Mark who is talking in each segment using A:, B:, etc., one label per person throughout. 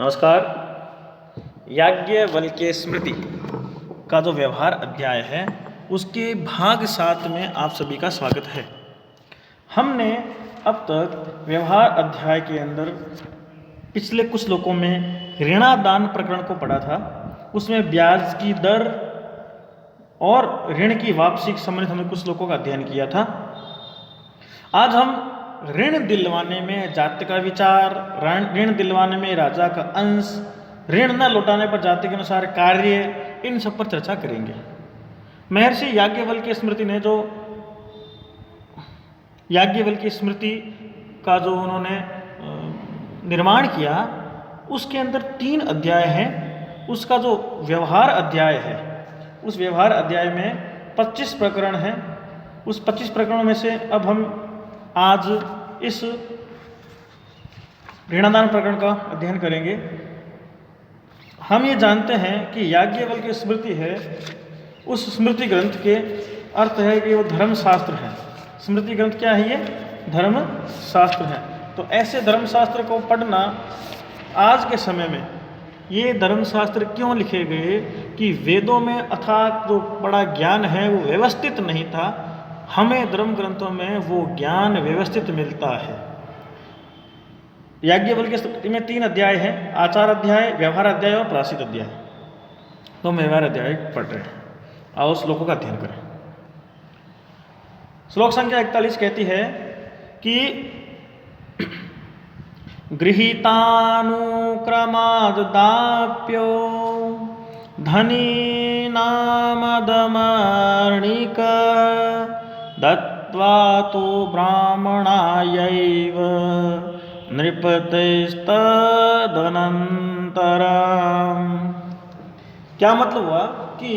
A: नमस्कार। याज्ञवल्क्य स्मृति का जो व्यवहार अध्याय है उसके भाग 7 में आप सभी का स्वागत है। हमने अब तक व्यवहार अध्याय के अंदर पिछले कुछ श्लोकों में ऋणादान प्रकरण को पढ़ा था। उसमें ब्याज की दर और ऋण की वापसी के संबंधित हमने कुछ श्लोकों का अध्ययन किया था। आज हम ऋण दिलवाने में जाति का विचार, ऋण दिलवाने में राजा का अंश, ऋण न लौटाने पर जाति के अनुसार कार्य, इन सब पर चर्चा करेंगे। महर्षि याज्ञवल्क्य स्मृति ने जो याज्ञवल्क्य स्मृति का जो उन्होंने निर्माण किया उसके अंदर 3 अध्याय हैं। उसका जो व्यवहार अध्याय है उस व्यवहार अध्याय में 25 प्रकरण हैं। उस 25 प्रकरणों में से अब हम आज इस ऋणादान प्रकरण का अध्ययन करेंगे। हम ये जानते हैं कि याज्ञवल्क्य स्मृति है, उस स्मृति ग्रंथ के अर्थ है कि वो धर्मशास्त्र है। स्मृति ग्रंथ क्या है? ये धर्मशास्त्र है। तो ऐसे धर्मशास्त्र को पढ़ना आज के समय में, ये धर्मशास्त्र क्यों लिखे गए कि वेदों में अथात जो बड़ा ज्ञान है वो व्यवस्थित नहीं था। हमें धर्म ग्रंथों में वो ज्ञान व्यवस्थित मिलता है। याज्ञवल्क्य स्मृति में 3 अध्याय हैं, आचार अध्याय, व्यवहार अध्याय और प्रायश्चित अध्याय। तो हम व्यवहार अध्याय पढ़ रहे हैं। आओ श्लोकों का अध्ययन करें। श्लोक संख्या 41 कहती है कि गृहीतानुक्रमादाप्यो धनी नामदमर्णिक दत्वा तो ब्राह्मणायैव नृपतेस्तदनन्तरम्। क्या मतलब हुआ कि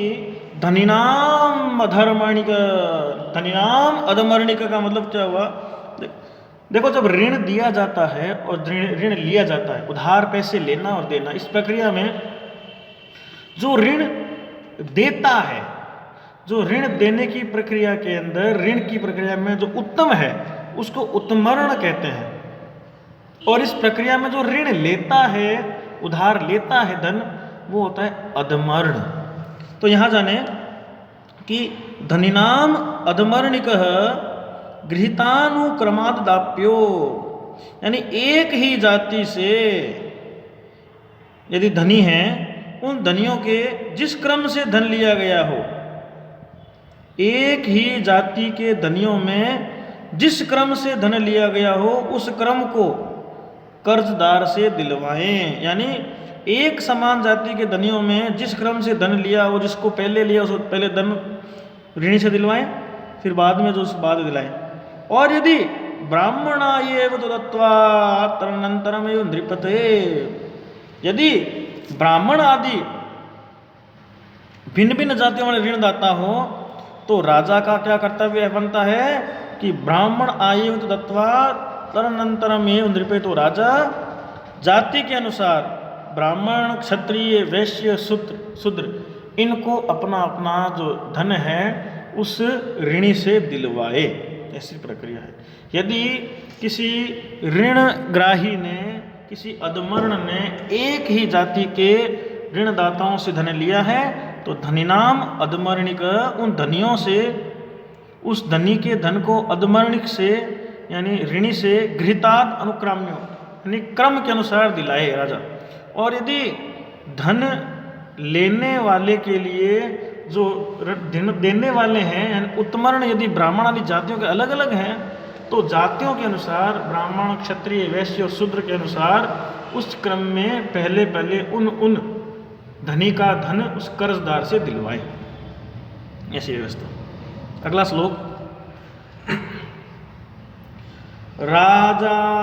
A: धनीनाम अधर्मणिक, धनीनाम अधमर्णिक का मतलब क्या हुआ? देखो, जब ऋण दिया जाता है और ऋण लिया जाता है, उधार पैसे लेना और देना, इस प्रक्रिया में जो ऋण देता है, जो ऋण देने की प्रक्रिया के अंदर, ऋण की प्रक्रिया में जो उत्तम है उसको उत्तमर्ण कहते हैं। और इस प्रक्रिया में जो ऋण लेता है, उधार लेता है धन, वो होता है अधमर्ण। तो यहां जाने कि धनिनाम अधमर्णिकः गृहीतानुक्रमादाप्यो, यानी एक ही जाति से यदि धनी है, उन धनियों के जिस क्रम से धन लिया गया हो, एक ही जाति के धनियों में जिस क्रम से धन लिया गया हो उस क्रम को कर्जदार से दिलवाएं। यानी एक समान जाति के धनियों में जिस क्रम से धन लिया हो, जिसको पहले लिया उसको पहले धन ऋणी से दिलवाएं, फिर बाद में जो उसके बाद दिलाएं। और यदि ब्राह्मणायैव तो दत्वा तदनन्तरमेव नृपते, यदि ब्राह्मण आदि भिन्न भिन्न जातियों वाले ऋणदाता हो तो राजा का क्या कर्तव्य बनता है कि ब्राह्मण आयु तो दत्वा तदनन्तरमेव नृपते। तो राजा जाति के अनुसार ब्राह्मण, क्षत्रिय, वैश्य, शूद्र इनको अपना अपना जो धन है उस ऋणी से दिलवाए। ऐसी प्रक्रिया है। यदि किसी ऋणग्राही ने, किसी अधमर्ण ने एक ही जाति के ऋणदाताओं से धन लिया है तो धनिनाम अधमर्णिक, उन धनियों से, उस धनी के धन को अधमर्णिक से यानी ऋणी से गृहीतात् अनुक्राम्यो, यानी क्रम के अनुसार दिलाए राजा। और यदि धन लेने वाले के लिए जो देने वाले हैं यानी उत्तमर्ण, यदि ब्राह्मण आदि जातियों के अलग अलग हैं तो जातियों के अनुसार ब्राह्मण, क्षत्रिय, वैश्य और शूद्र के अनुसार उस क्रम में पहले उन धनी का धन उस कर्जदार से दिलवाए। ऐसी व्यवस्था। अगला श्लोक, राजाधमर्णिको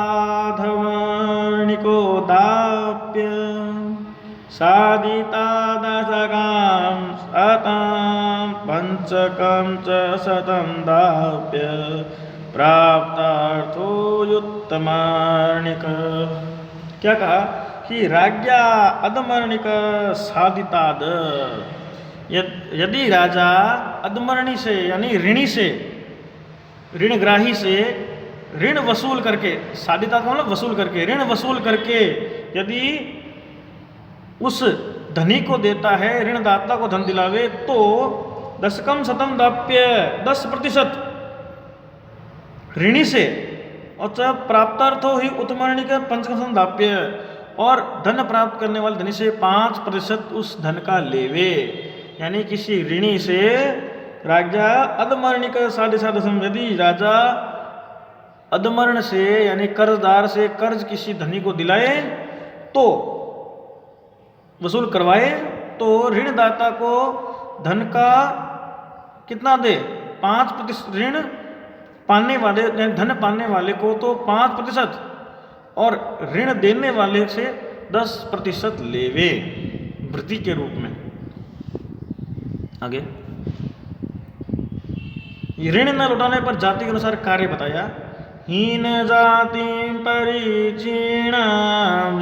A: दाप्य साधिता दशकां शतं पंचकं च शतं दाप्य प्राप्तार्थो युत्तमर्णिक। क्या कहा कि राज्ञा अधमर्णिक साधिताद, यदि राजा अधमर्णी से यानी ऋणी से, ऋणग्राही से ऋण वसूल करके, साधिता का मतलब वसूल करके, ऋण वसूल करके यदि उस धनी को देता है, ऋणदाता को धन दिलावे, तो 10% दाप्य 10% ऋणी से, और प्राप्तार्थो ही उत्तमर्णी का 5% दाप्य, और धन प्राप्त करने वाले धनी से 5% उस धन का लेवे। यानी किसी ऋणी से राजा अधमर्णी का 7.5, यदि राजा अधमर्ण से यानी कर्जदार से कर्ज किसी धनी को दिलाए तो वसूल करवाए, तो ऋणदाता को धन का कितना दे, 5%, ऋण पाने वाले धन पाने वाले को तो 5% और ऋण देने वाले से 10% लेवे वृत्ति के रूप में। आगे ऋण न लौटाने पर जाति के अनुसार कार्य बताया। हीन जाति परिचीण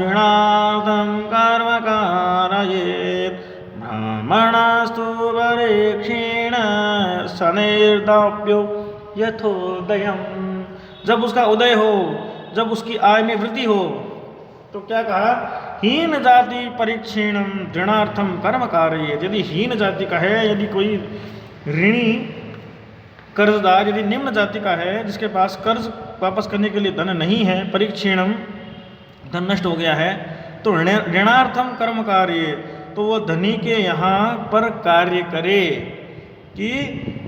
A: ऋणार्थम कर्म कारयेत् ब्राह्मणस्तु परीक्षीण शनैर्दाप्यो यथोदयम्। जब उसका उदय हो, जब उसकी आय में वृद्धि हो, तो क्या कहा, हीन जाति परीक्षीणम ऋणार्थम कर्म कारयेत्। यदि हीन जाति का है, यदि कोई ऋणी कर्जदार यदि निम्न जाति का है, जिसके पास कर्ज वापस करने के लिए धन नहीं है, परीक्षीणम धन नष्ट हो गया है, तो ऋणार्थम कर्म कार्य, तो वो धनी के यहाँ पर कार्य करे कि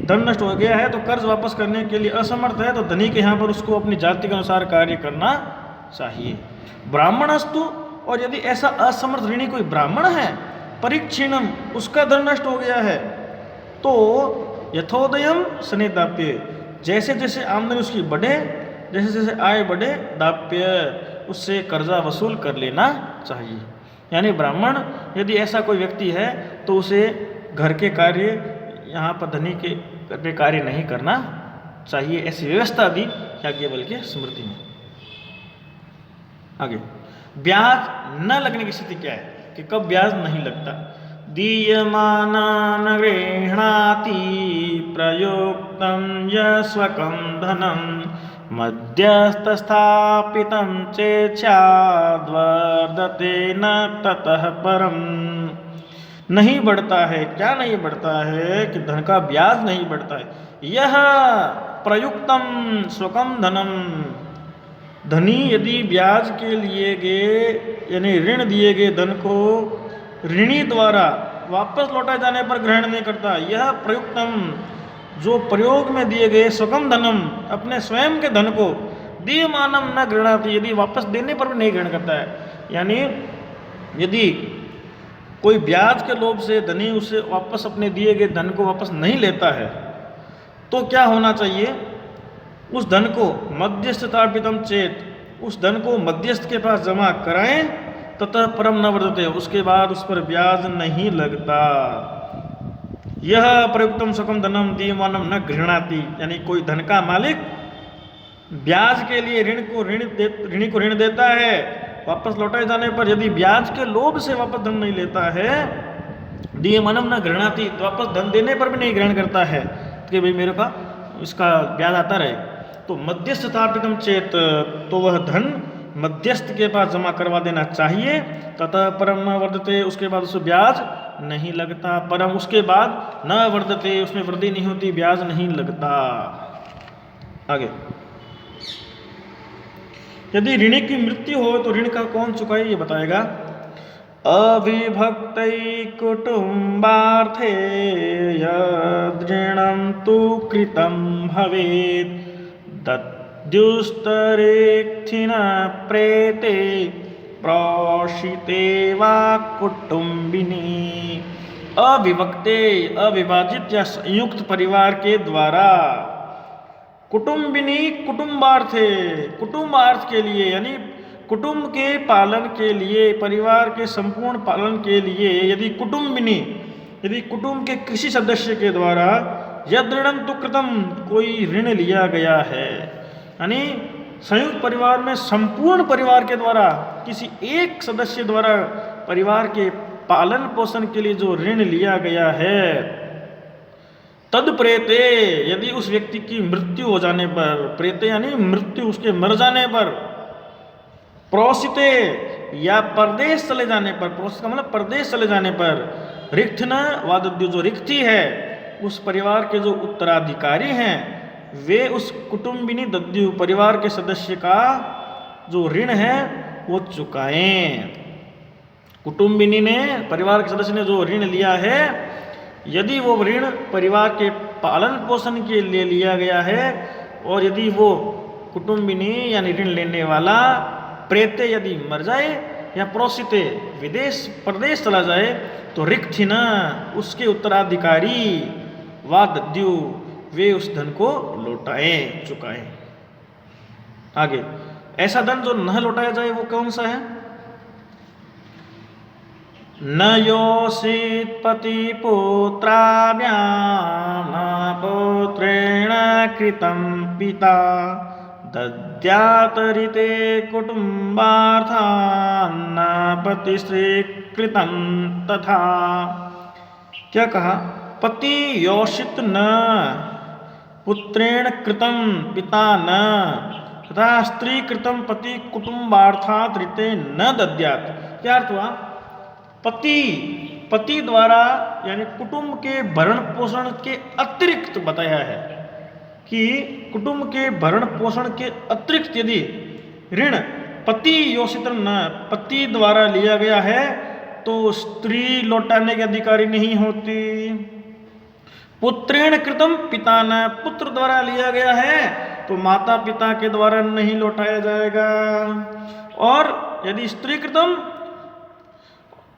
A: धन नष्ट हो गया है तो कर्ज वापस करने के लिए असमर्थ है, तो धनी के यहाँ पर उसको अपनी जाति के अनुसार कार्य करना चाहिए। ब्राह्मणस्तु, और यदि ऐसा असमर्थ ऋणी कोई ब्राह्मण है, परीक्षीणम उसका धन नष्ट हो गया है, तो यथोदयम शनिदाप्य, जैसे जैसे आमदनी उसकी बढ़े, जैसे जैसे आय बढ़े, दाप्य उससे कर्जा वसूल कर लेना चाहिए। यानी ब्राह्मण यदि ऐसा कोई व्यक्ति है तो उसे घर के कार्य, यहाँ पर धनी के कार्य नहीं करना चाहिए, ऐसी व्यवस्था दी याज्ञवल्क्य के स्मृति में। आगे ब्याज न लगने की स्थिति क्या है, कि कब ब्याज नहीं लगता। दीयमाना न गृह्णाति प्रयुक्तं यस्वकं धनं मध्यस्थस्थापितं चेच्छाद्वर्धते न ततः परम। नहीं बढ़ता है, क्या नहीं बढ़ता है, कि धन का ब्याज नहीं बढ़ता है। यह प्रयुक्तम स्वकम धनम, धनी यदि ब्याज के लिए गए यानी ऋण दिए गए धन को ऋणी द्वारा वापस लौटाए जाने पर ग्रहण नहीं करता। यह प्रयुक्तम, जो प्रयोग में दिए गए स्वकम धनम, अपने स्वयं के धन को, दीयमानम न गृह्णाति, यदि वापस देने पर भी नहीं ग्रहण करता है। यानी यदि कोई ब्याज के लोभ से धनी उसे वापस अपने दिए गए धन को वापस नहीं लेता है, तो क्या होना चाहिए, उस धन को मध्यस्थापितम चेत, उस धन को मध्यस्थ के पास जमा कराएं, ततः परम न वर्धते, उसके बाद उस पर ब्याज नहीं लगता। यह प्रयुक्तम सकम धनम दीयमानम न गृह्णाति, यानी कोई धन का मालिक ब्याज के लिए ऋणी को ऋण देता है, वापस लौटाए जाने पर यदि ब्याज के लोभ से वापस धन नहीं लेता है, दीयमानम न गृह्णाति, तो वापस धन देने पर भी नहीं ग्रहण करता है कि भाई मेरे का इसका ब्याज आता रहे, तो मध्यस्थ स्थापितम चेत, तो वह धन मध्यस्थ के पास जमा करवा देना चाहिए। तथा परम न वर्धते, उसके बाद उसे ब्याज नहीं लगता। परम उसके बाद न वर्धते, उसमें वृद्धि नहीं होती, ब्याज नहीं लगता। आगे यदि ऋणी की मृत्यु हो तो ऋण का कौन चुकाए, ये बताएगा। अविभक्तै कुटुम्बार्थे यदृणं तु कृतं भवेत् दद्युस्तरेक्थिन प्रेते प्रोषिते वा कुटुम्बिनी। अविभक्ते, अविभाजित या संयुक्त परिवार के द्वारा, कुटुम्बिनी कुटुम्बार्थे, कुटुम्बार्थ के लिए, यानी कुटुंब के पालन के लिए, परिवार के संपूर्ण पालन के लिए, यदि कुटुम्बिनी, यदि कुटुंब के किसी सदस्य के द्वारा यदृणं तु कृतं, कोई ऋण लिया गया है, यानी संयुक्त परिवार में संपूर्ण परिवार के द्वारा किसी एक सदस्य द्वारा परिवार के पालन पोषण के लिए जो ऋण लिया गया है, तद प्रेते, यदि उस व्यक्ति की मृत्यु हो जाने पर, प्रेते यानी मृत्यु उसके मर जाने पर, प्रोषिते या परदेश चले जाने पर, प्रोसेस का मतलब परदेश चले जाने पर, रिक्त न वादद्यु जो रिक्ति है उस परिवार के जो उत्तराधिकारी हैं वे उस कुटुंबिनी दद्यु परिवार के सदस्य का जो ऋण है वो चुकाएं। कुटुंबिनी ने, परिवार के सदस्य ने जो ऋण लिया है, यदि वो ऋण परिवार के पालन पोषण के लिए लिया गया है और यदि वो कुटुंबिनी यानी ऋण लेने वाला प्रेते यदि मर जाए या प्रोसिते विदेश प्रदेश चला जाए तो रिक्थि न उसके उत्तराधिकारी वा दद्यु वे उस धन को लौटाएं, चुकाएं। आगे, ऐसा धन जो न लौटाया जाए वो कौन सा है? न योषित पति पुत्राभ्यां न पुत्रेण कृतं पिता दद्यात् ऋते कुटुम्बार्थान् न पतिश्री कृतं तथा। क्या कहा? पति योषित न पुत्रेण कृतं पिता न तथा स्त्री कृतं पति कुटुम्बार्थात् ऋते न दद्यात्। क्या अर्थ हुआ? पति द्वारा यानी कुटुंब के भरण पोषण के अतिरिक्त बताया है कि कुटुंब के भरण पोषण के अतिरिक्त यदि ऋण पति योषित न पति द्वारा लिया गया है तो स्त्री लौटाने के अधिकारी नहीं होती। पुत्रेण कृतम पिता न पुत्र द्वारा लिया गया है तो माता पिता के द्वारा नहीं लौटाया जाएगा। और यदि स्त्री कृतम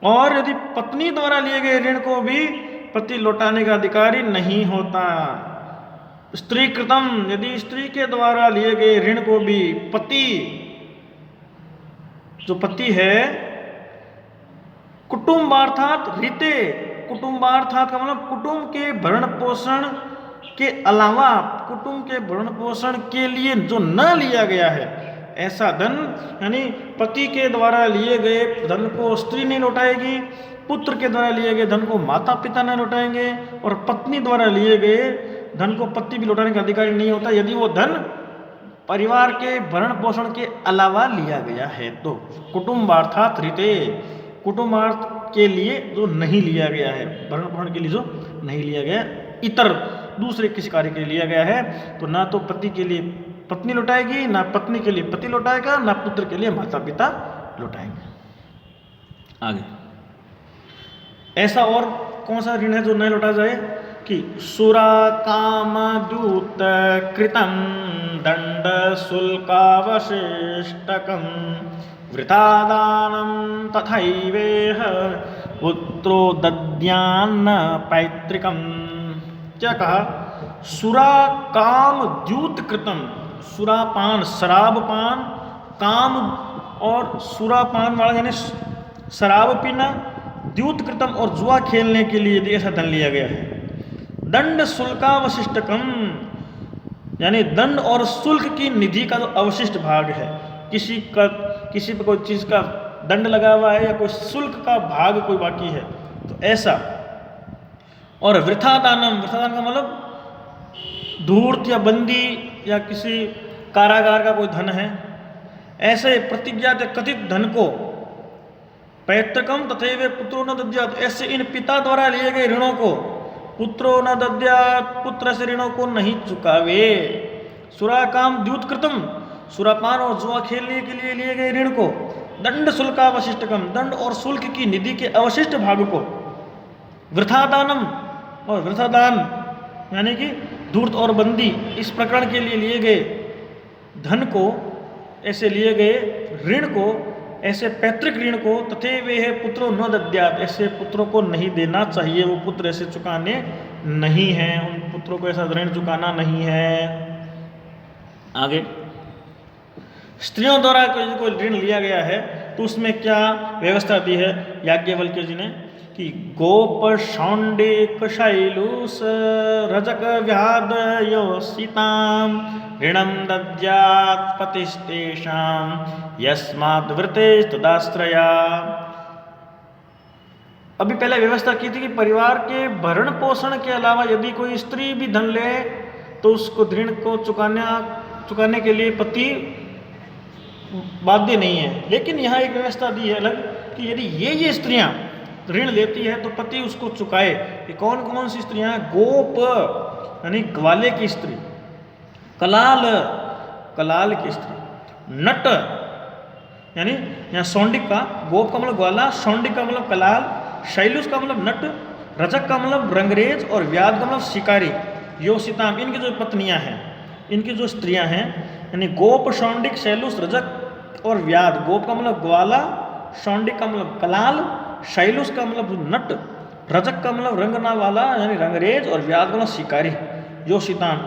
A: और यदि पत्नी द्वारा लिए गए ऋण को भी पति लौटाने का अधिकारी नहीं होता। स्त्री कृतम यदि स्त्री के द्वारा लिए गए ऋण को भी पति, जो पति है, कुटुम्बार्थात ऋते, कुटुम्बार्थात का मतलब कुटुंब के भरण पोषण के अलावा कुटुंब के भरण पोषण के लिए जो न लिया गया है ऐसा धन, यानी पति के द्वारा लिए गए धन को स्त्री नहीं लौटाएगी, पुत्र के द्वारा लिए गए धन को माता पिता नहीं लौटाएंगे और पत्नी द्वारा लिए गए धन को पति भी लौटाने का अधिकारी नहीं होता यदि वो धन परिवार के भरण पोषण के अलावा लिया गया है। तो कुटुम्बार्थात ऋते, कुटुम्बार्थ के लिए जो नहीं लिया गया है, भरण पोषण के लिए जो नहीं लिया गया, इतर दूसरे किसी कार्य के लिए लिया गया है तो ना तो पति के लिए पत्नी लौटाएगी, ना पत्नी के लिए पति लौटाएगा, ना पुत्र के लिए माता पिता लौटाएंगे। आगे, ऐसा और कौन सा ऋण है जो नहीं लौटा जाए? कि सुरा काम दूत कृतं दंड शुल्कावशिष्टकं वृथादानं तथैवेह पुत्रो दद्यान्न पैतृकम्। क्या कहा? सुरा काम द्यूत कृतम, सुरापान शराबपान, काम और सुरापान वाला यानी शराब पीना, द्यूत कृतम और जुआ खेलने के लिए ऐसा धन लिया गया है। दंड शुल्कावशिष्टकम यानी दंड और शुल्क की निधि का जो अवशिष्ट भाग है, किसी पर कोई चीज का दंड लगा हुआ है या कोई शुल्क का भाग कोई बाकी है तो ऐसा। और वृथादानम, वृथादान का मतलब धूर्त या बंदी या किसी कारागार का कोई धन है, ऐसे प्रतिज्ञात या कथित धन को पैतृकम तथैव पुत्रो न दद्यात्, ऐसे इन पिता द्वारा लिए गए ऋणों को पुत्रो न दद्यात्, पुत्र से ऋणों को नहीं चुकावे। सुरा काम द्यूत कृतम, सुरापान और जुआ खेलने के लिए लिए गए ऋण को, दंड शुल्कावशिष्टकम दंड और शुल्क की निधि के अवशिष्ट भाग को, वृथादानम और वृथादान यानी कि धूर्त और बंदी इस प्रकरण के लिए गए धन को, ऐसे लिए गए ऋण को, ऐसे पैतृक ऋण को, तथे वे है पुत्रो न दद्यात्, ऐसे पुत्रों को नहीं देना चाहिए, वो पुत्र ऐसे चुकाने नहीं हैं, उन पुत्रों को ऐसा ऋण चुकाना नहीं है। आगे, स्त्रियों द्वारा कोई ऋण लिया गया है तो उसमें क्या व्यवस्था दी है याज्ञवल्क्य जी ने कि गोप शौंडिक शैलूस रजक व्याध योषिताम ऋणम दद्यात् पतिस्तेषां यस्मात् वृते तदाश्रया। अभी पहले व्यवस्था की थी कि परिवार के भरण पोषण के अलावा यदि कोई स्त्री भी धन ले तो उसको ऋण को चुकाने के लिए पति बाध्य नहीं है। लेकिन यहाँ एक व्यवस्था दी है अलग कि यदि ये स्त्रियां ऋण लेती है तो पति उसको चुकाए। ये कौन कौन सी स्त्रियां? गोप यानी ग्वाले की स्त्री, कलाल कलाल की स्त्री, नट यानी यहाँ सौंडिक का, गोप का मतलब ग्वाला, सौंडिक का मतलब कलाल, शैलुष का मतलब नट, रजक का मतलब रंगरेज और व्याध का मतलब शिकारी। योषिताम इनकी जो पत्नियां हैं, इनकी जो स्त्रियां हैं, यानी गोप, सौंडिक, शैलुष, रजक और व्याध। गोप का मतलब ग्वाला, सौंडिक का मतलब कलाल, शैलुष का मतलब नट, रजक का मतलब रंगना वाला यानी रंगरेज और व्याध का मतलब शिकारी। योषिताम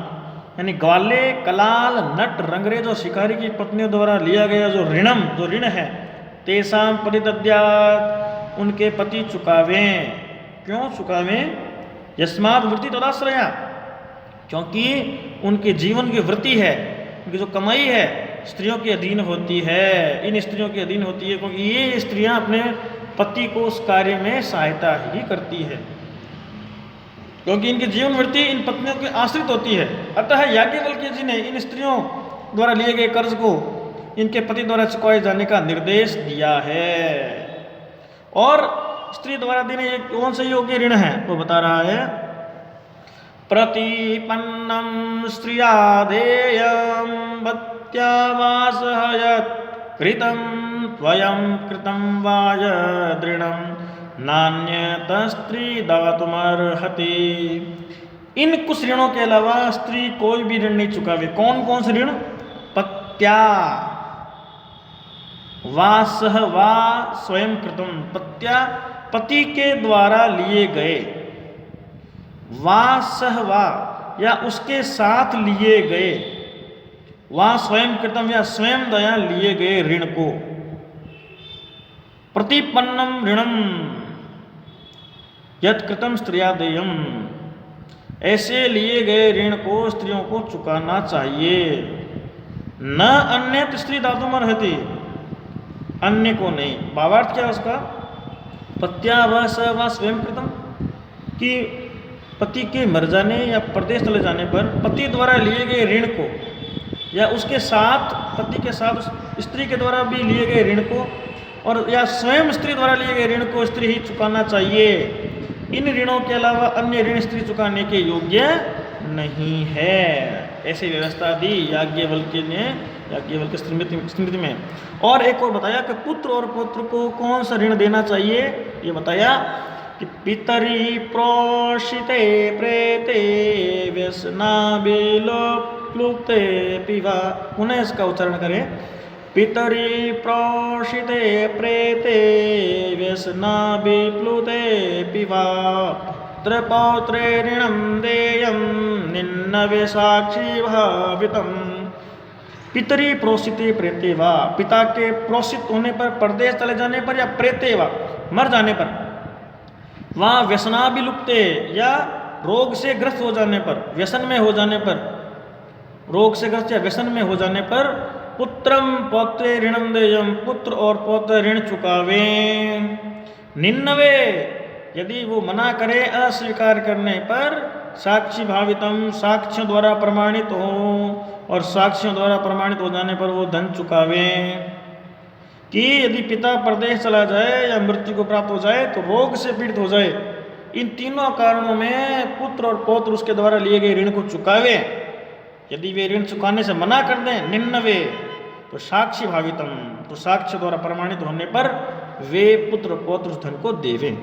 A: यानी ग्वाले, कलाल, नट, रंगरेज और शिकारी की पत्नियों द्वारा लिया गया जो ऋणम, जो ऋण है, तेसाम परिदद्यात् उनके पति चुकावें। क्यों चुकावें? यस्मात् वृत्ति तदाश्रया, क्योंकि उनके जीवन की वृत्ति है, उनकी जो कमाई है स्त्रियों के अधीन होती है, इन स्त्रियों के अधीन होती है, क्योंकि ये स्त्रियां अपने पति को उस कार्य में सहायता ही करती है, क्योंकि इनकी जीवन वृत्ति इन पत्नियों के आश्रित होती है। अतः याज्ञवल्क्य जी ने इन स्त्रियों द्वारा लिए गए कर्ज को इनके पति द्वारा चुकाए जाने का निर्देश दिया है। और स्त्री द्वारा देने ये कौन से योग्य ऋण है वो बता रहा है। प्रतिपन्नम स्त्रिया देयं भत्यावासः यत् कृतं त्वयं कृतं वा यदृणं नान्यत स्त्री दातुमर्हति। इन कुछ ऋणों के अलावा स्त्री कोई भी ऋण नहीं चुकावे। कौन कौन से ऋण? पत्या वासह वा स्वयं कृतम, पत्या पति के द्वारा लिए गए, वासह वा या उसके साथ लिए गए, वा स्वयं कृतम या स्वयं दया लिए गए ऋण को। प्रतिपन्नम ऋणम यत् कृतम स्त्रिया देयम, ऐसे लिए गए ऋण को स्त्रियों को चुकाना चाहिए। न अन्यत स्त्री दातुमर्हति, अन्य को नहीं। भावार्थ क्या उसका? पत्या व स्वयं कृतम, कि पति के मर जाने या परदेश चले जाने पर पति द्वारा लिए गए ऋण को या उसके साथ, पति के साथ उस स्त्री के द्वारा भी लिए गए ऋण को और या स्वयं स्त्री द्वारा लिए गए ऋण को स्त्री ही चुकाना चाहिए। इन ऋणों के अलावा अन्य ऋण स्त्री चुकाने के योग्य नहीं है। ऐसी व्यवस्था दी याज्ञवल्क्य ने, याज्ञवल्क्य स्मृति में। और एक और बताया कि पुत्र और पौत्र को कौन सा ऋण देना चाहिए, ये बताया कि पितरी प्रोषिते प्रेते व्यसनाबिलोप्लुप्ते पिवा। पुनः इसका उच्चारण करें। पितरी प्रोषिते प्रेते व्यसनाबिप्लुते पिवा पुत्रपौत्रे ऋणं देयं निन्नवे साक्षी भावितम्। पितरी प्रोषिते प्रेते वा, पिता के प्रोषित होने पर, परदेश चले जाने पर, या प्रेते वा मर जाने पर, वहाँ व्यसनाभिलुप्ते या रोग से ग्रस्त हो जाने पर, व्यसन में हो जाने पर, रोग से ग्रस्त या व्यसन में हो जाने पर, पुत्रम पौत्रे ऋणम देयम, पुत्र और पौत्र ऋण चुकावे। निन्नवे यदि वो मना करे, अस्वीकार करने पर, साक्षी भावितम साक्ष्यों द्वारा प्रमाणित हो, और साक्ष्यों द्वारा प्रमाणित हो जाने पर वो धन चुकावे। कि यदि पिता परदेश चला जाए या मृत्यु को प्राप्त हो जाए तो रोग से पीड़ित हो जाए, इन तीनों कारणों में पुत्र और पौत्र उसके द्वारा लिए गए ऋण को चुकावे। यदि वे ऋण चुकाने से मना कर दें, निन्नवे, तो साक्षी भावितम, तो साक्ष्य द्वारा प्रमाणित होने पर वे पुत्र पौत्र उस धन को देवें।